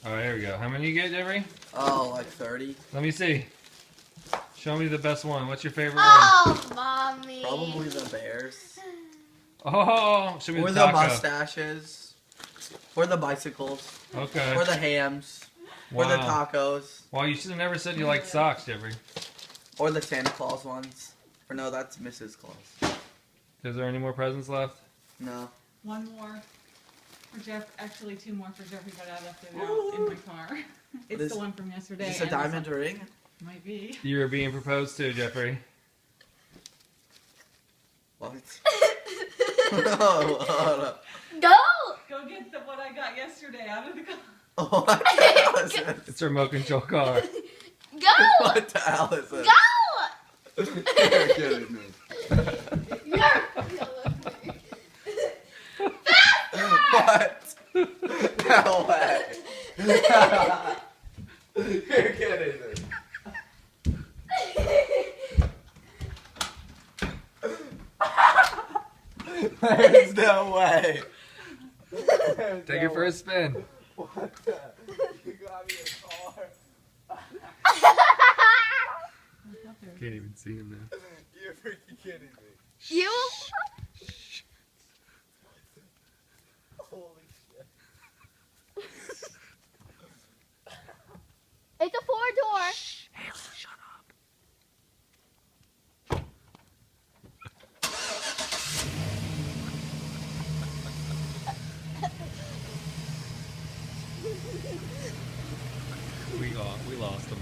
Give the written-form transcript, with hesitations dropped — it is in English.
All right, here we go. How many you get, Jeffrey? Oh, like 30. Let me see. Show me the best one. What's your favorite Oh, mommy. Probably the bears. one? Oh, show me Or the the taco. mustaches. Or the bicycles. Okay. Or the hams. Or the tacos. Well, you should have never said you liked socks, Jeffrey. Or the Santa Claus ones. Or no, that's Mrs. Claus. Is there any more presents left? No. One more for Jeff. Actually, two more for Jeffrey, but I left it out in my car. It's This- the one from yesterday. Is this a and this diamond one- ring? Might be. You were being proposed to, Jeffrey. What? No, hold up. Go. Go get the what I got yesterday out of the car. Oh, what the hell is this? It's a remote control car. Go. What the hell is this? Go. You're kidding me. What? No way. You're kidding me. There's no way. Take it for a spin. What the? You got me a car. Can't even see him now. You're freaking kidding me. You. Holy shit. It's a 4-door. Haley, shut up. We lost him.